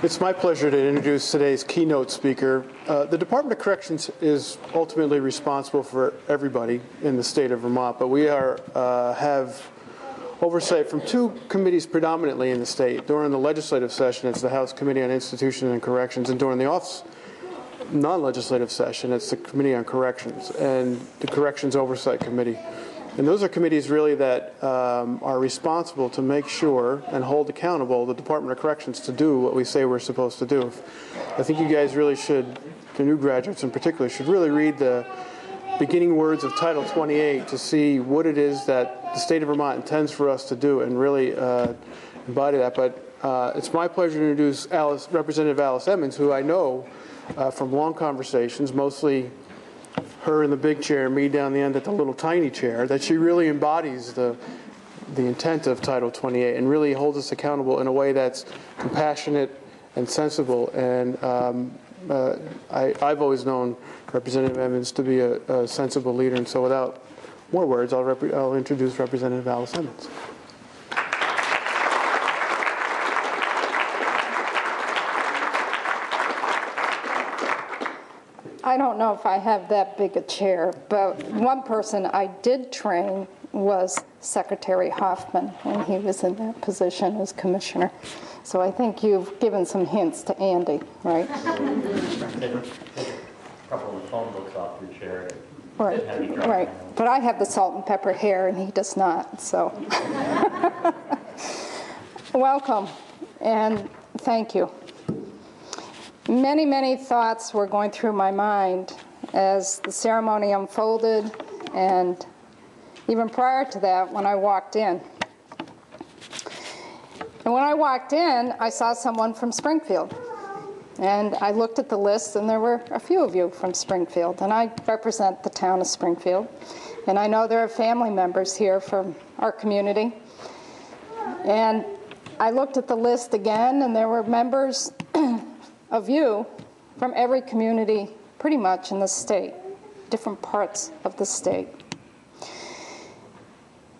It's my pleasure to introduce today's keynote speaker. The Department of Corrections is ultimately responsible for everybody in the state of Vermont, but we have oversight from two committees predominantly in the state. During the legislative session, it's the House Committee on Institutions and Corrections, and during the office non-legislative session, it's the Committee on Corrections and the Corrections Oversight Committee. And those are committees really that are responsible to make sure and hold accountable the Department of Corrections to do what we say we're supposed to do. I think you guys really should, the new graduates in particular, should really read the beginning words of Title 28 to see what it is that the state of Vermont intends for us to do and really embody that. But it's my pleasure to introduce Representative Alice Emmons, who I know from long conversations, mostly her in the big chair, me down the end at the little tiny chair, that she really embodies the intent of Title 28 and really holds us accountable in a way that's compassionate and sensible. And I've always known Representative Emmons to be a sensible leader, and so without more words, I'll introduce Representative Alice Emmons. I don't know if I have that big a chair, but one person I did train was Secretary Hoffman when he was in that position as commissioner. So I think you've given some hints to Andy, right? Take a couple of the phone books off your chair. Right. But I have the salt and pepper hair and he does not, so. Welcome and thank you. Many, many thoughts were going through my mind as the ceremony unfolded, and even prior to that when I walked in. And when I walked in, I saw someone from Springfield. And I looked at the list, and there were a few of you from Springfield. And I represent the town of Springfield. And I know there are family members here from our community. And I looked at the list again, and there were members of you from every community pretty much in the state, different parts of the state.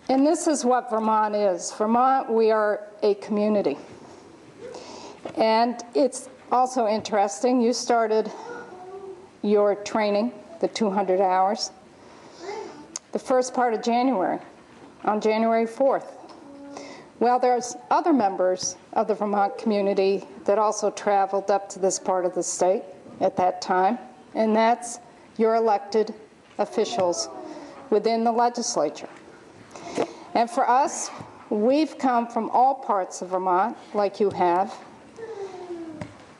And this is what Vermont is. Vermont, we are a community. And it's also interesting, you started your training, the 200 hours, the first part of January, on January 4th. Well, there's other members of the Vermont community that also traveled up to this part of the state at that time, and that's your elected officials within the legislature. And for us, we've come from all parts of Vermont, like you have,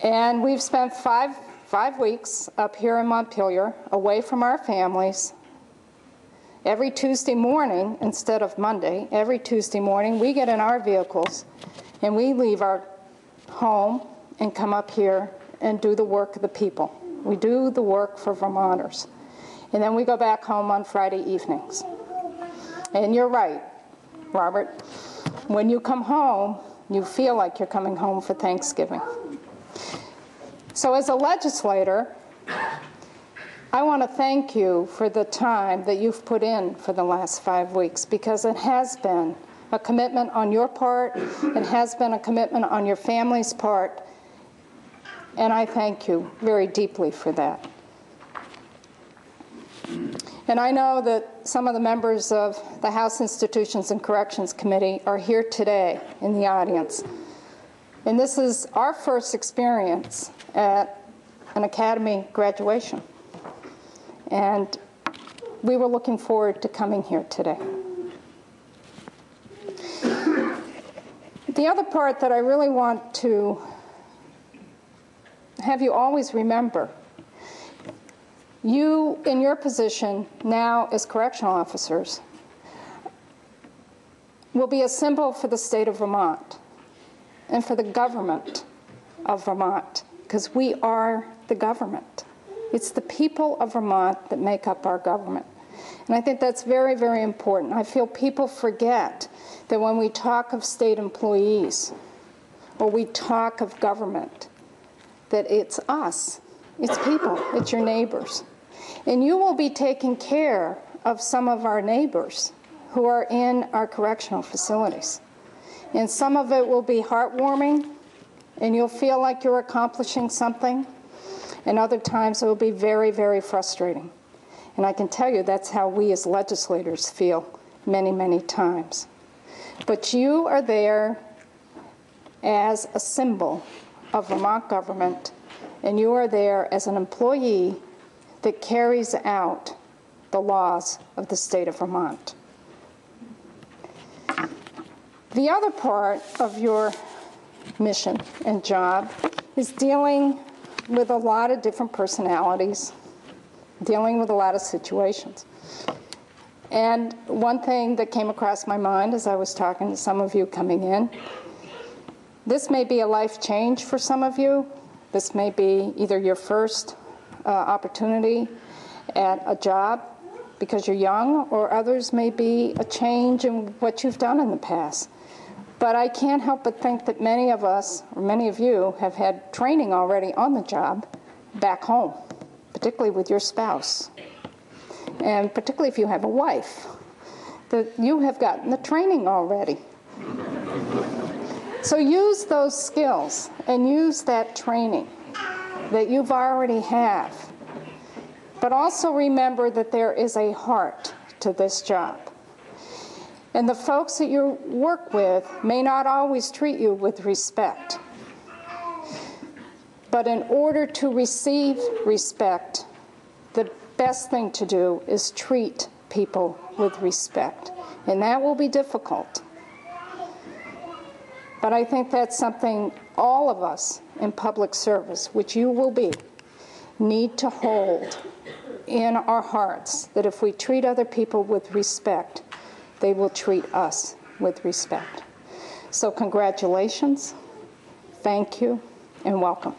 and we've spent five weeks up here in Montpelier, away from our families. Every Tuesday morning, instead of Monday, every Tuesday morning, we get in our vehicles and we leave our home and come up here and do the work of the people. We do the work for Vermonters. And then we go back home on Friday evenings. And you're right, Robert. When you come home, you feel like you're coming home for Thanksgiving. So as a legislator, I want to thank you for the time that you've put in for the last 5 weeks, because it has been a commitment on your part, it has been a commitment on your family's part, and I thank you very deeply for that. And I know that some of the members of the House Institutions and Corrections Committee are here today in the audience. And this is our first experience at an academy graduation. And we were looking forward to coming here today. The other part that I really want to have you always remember, you, in your position now as correctional officers, will be a symbol for the state of Vermont and for the government of Vermont, because we are the government. It's the people of Vermont that make up our government. And I think that's very, very important. I feel people forget that when we talk of state employees or we talk of government, that it's us, it's people, it's your neighbors. And you will be taking care of some of our neighbors who are in our correctional facilities. And some of it will be heartwarming, and you'll feel like you're accomplishing something, and other times it will be very, very frustrating. And I can tell you that's how we as legislators feel many, many times. But you are there as a symbol of Vermont government, and you are there as an employee that carries out the laws of the state of Vermont. The other part of your mission and job is dealing with a lot of different personalities, dealing with a lot of situations. And one thing that came across my mind as I was talking to some of you coming in, this may be a life change for some of you. This may be either your first opportunity at a job because you're young, or others may be a change in what you've done in the past. But I can't help but think that many of us, or many of you, have had training already on the job back home, particularly with your spouse. And particularly if you have a wife, that you have gotten the training already. So use those skills and use that training that you've already have. But also remember that there is a heart to this job. And the folks that you work with may not always treat you with respect. But in order to receive respect, the best thing to do is treat people with respect. And that will be difficult. But I think that's something all of us in public service, which you will be, need to hold in our hearts, that if we treat other people with respect, they will treat us with respect. So congratulations, thank you, and welcome.